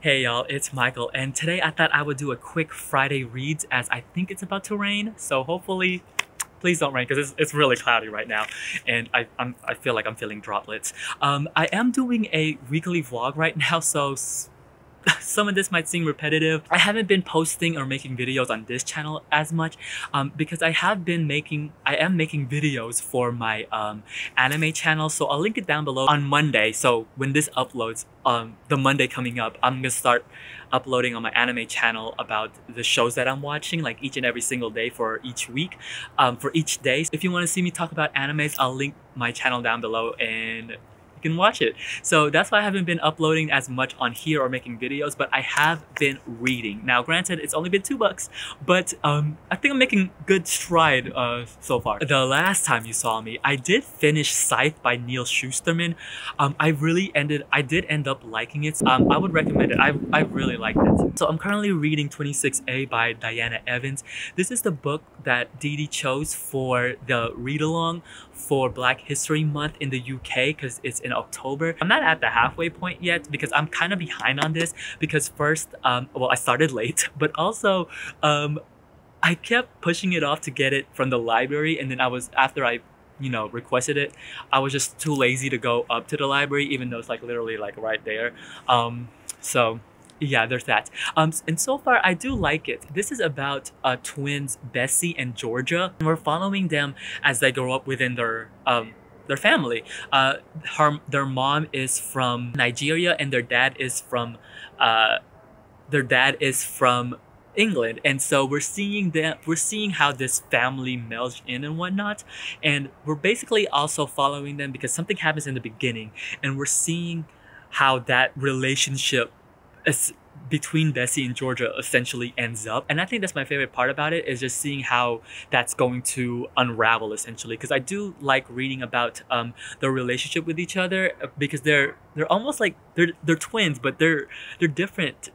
Hey y'all, it's Michael, and today I thought I would do a quick Friday reads as I think it's about to rain, so hopefully, please don't rain because it's really cloudy right now, and I feel like I'm feeling droplets. I am doing a weekly vlog right now, so some of this might seem repetitive. I haven't been posting or making videos on this channel as much because I am making videos for my anime channel, so I'll link it down below on Monday. So when this uploads, the Monday coming up, I'm gonna start uploading on my anime channel about the shows that I'm watching, like each and every single day for each week, for each day. So if you want to see me talk about animes, I'll link my channel down below and you can watch it. So that's why I haven't been uploading as much on here or making videos, but I have been reading. Now granted, it's only been $2, but I think I'm making good stride so far. The last time you saw me, I did finish Scythe by Neil Shusterman. I did end up liking it. I would recommend it. I really liked it. So I'm currently reading 26A by Diana Evans. This is the book that Dee Dee chose for the read-along for Black History Month in the UK because it's in October. I'm not at the halfway point yet because I'm kind of behind on this because first, well, I started late, but also I kept pushing it off to get it from the library, and then after I requested it, I was just too lazy to go up to the library even though it's like literally like right there. So yeah, there's that. And so far I do like it. This is about twins Bessie and Georgia. We're following them as they grow up within their family. Their mom is from Nigeria and their dad is from England, and so we're seeing how this family melds in and whatnot, and we're basically also following them because something happens in the beginning, and we're seeing how that relationship between Bessie and Georgia essentially ends up. And I think that's my favorite part about it, is just seeing how that's going to unravel essentially, because I do like reading about their relationship with each other because they're almost like they're twins, but they're different.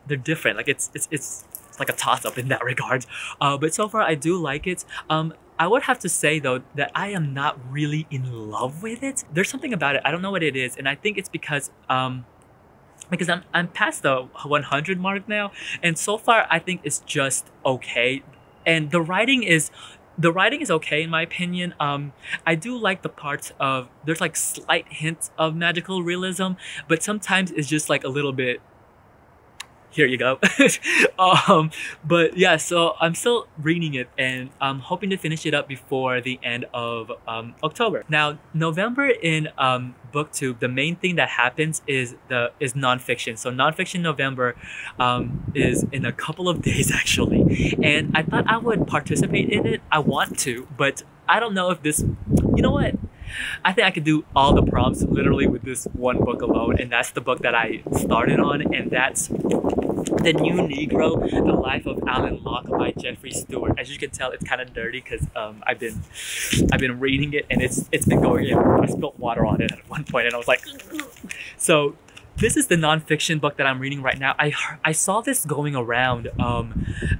They're different. Like it's like a toss-up in that regard. But so far I do like it. I would have to say though that I am not really in love with it. There's something about it, I don't know what it is, and I think it's because I'm past the 100 mark now, and so far I think it's just okay, and the writing is okay in my opinion. I do like the parts of there's like slight hints of magical realism, but sometimes it's just like a little bit here you go. But yeah, so I'm still reading it and I'm hoping to finish it up before the end of October. Now, November in booktube, the main thing that happens is nonfiction. So nonfiction November is in a couple of days actually, and I thought I would participate in it. I want to, but I don't know if this, you know what? I think I could do all the prompts literally with this one book alone, and that's the book that I started on, and that's The New Negro, The Life of Alan Locke by Jeffrey Stewart. As you can tell, it's kind of dirty because I've been reading it and it's been going everywhere. I spilled water on it at one point and I was like, so this is the nonfiction book that I'm reading right now. I saw this going around,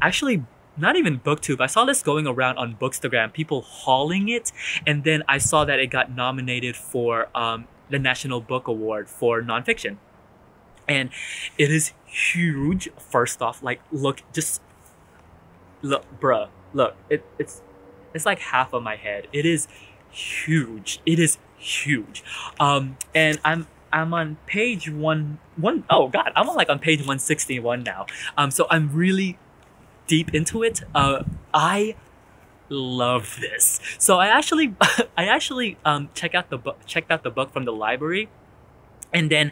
actually not even booktube. I saw this going around on Bookstagram, people hauling it, and then I saw that it got nominated for the National Book Award for nonfiction. And it is huge. First off, like look, bruh, look, it's like half of my head. It is huge. It is huge. And I'm on page oh god, I'm on page 161 now. So I'm really deep into it. I love this. So I actually checked out the book from the library, and then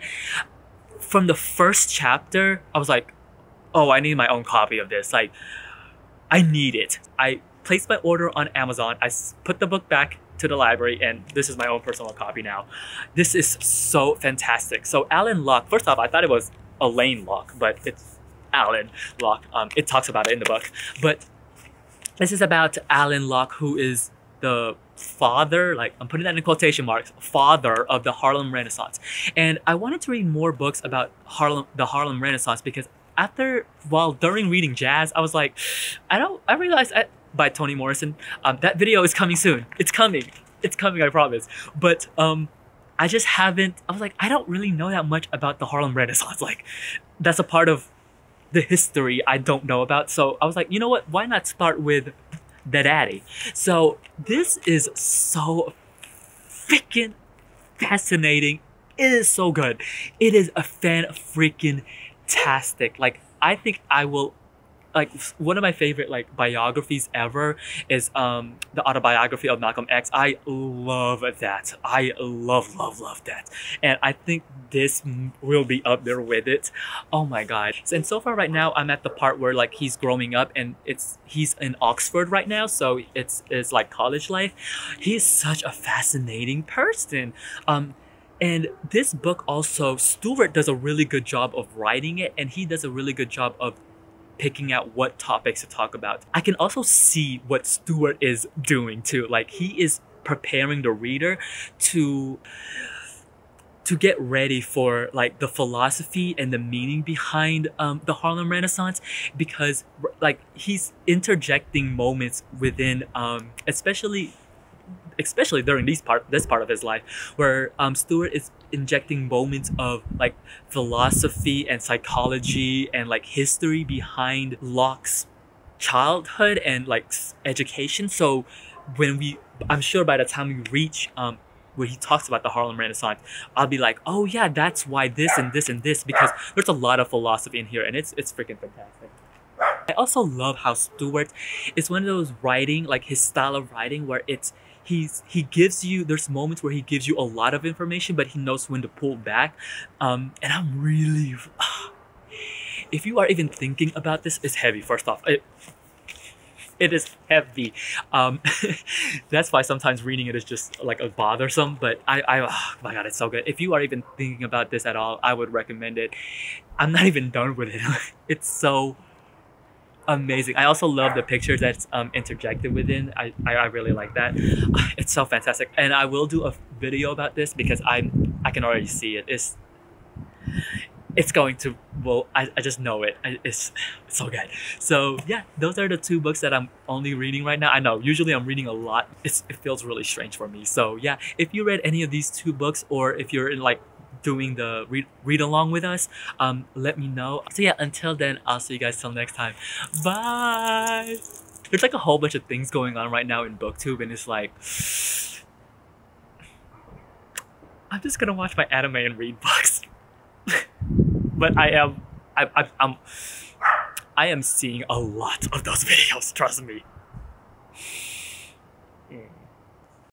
from the first chapter I was like, oh, I need my own copy of this. Like, I need it. I placed my order on Amazon. I put the book back to the library, and this is my own personal copy now. This is so fantastic. So Alan Locke, first off, I thought it was Elaine Locke, but it's Alan Locke. It talks about it in the book, but this is about Alan Locke, who is the father, like I'm putting that in quotation marks, father of the Harlem Renaissance. And I wanted to read more books about the Harlem Renaissance because during reading jazz, I was like, I realized by Toni Morrison, that video is coming soon. It's coming, I promise. But I just haven't. I was like, I don't really know that much about the Harlem Renaissance. Like, that's a part of the history I don't know about. So I was like, you know what? Why not start with the daddy? So this is so freaking fascinating. It is so good. It is a fan-freaking tastic. Like, I think I will, like, one of my favorite like biographies ever is the autobiography of Malcolm X. I love that. I love that. And I think this will be up there with it. Oh my god. And so far right now I'm at the part where like he's growing up and he's in Oxford right now, so it's like college life. He's such a fascinating person. And this book also, Stewart does a really good job of writing it, and he does a really good job of picking out what topics to talk about. I can also see what Stewart is doing too. Like, he is preparing the reader to get ready for like the philosophy and the meaning behind the Harlem Renaissance, because like he's interjecting moments within especially during this part of his life, where Stewart is injecting moments of like philosophy and psychology and like history behind Locke's childhood and like education. So I'm sure by the time we reach where he talks about the Harlem Renaissance, I'll be like, oh yeah, that's why this and this and this, because there's a lot of philosophy in here, and it's freaking fantastic. I also love how Stewart is one of those writing, like his style of writing, where he gives you, there's moments where he gives you a lot of information, but he knows when to pull back. And I'm really, if you are even thinking about this, it's heavy. First off, it is heavy. That's why sometimes reading it is just like a bothersome, but oh my god, it's so good. If you are even thinking about this at all, I would recommend it. I'm not even done with it. It's so amazing. I also love the pictures that's interjected within. I really like that. It's so fantastic, and I will do a video about this because I can already see it. It's going to, well, I just know it. It's so good. So yeah, those are the two books that I'm only reading right now. I know usually I'm reading a lot. It feels really strange for me. So yeah, if you read any of these two books, or if you're in like doing the read along with us, let me know. So yeah, until then, I'll see you guys till next time. Bye. There's like a whole bunch of things going on right now in booktube, and it's like, I'm just gonna watch my anime and read books. But I am seeing a lot of those videos, trust me.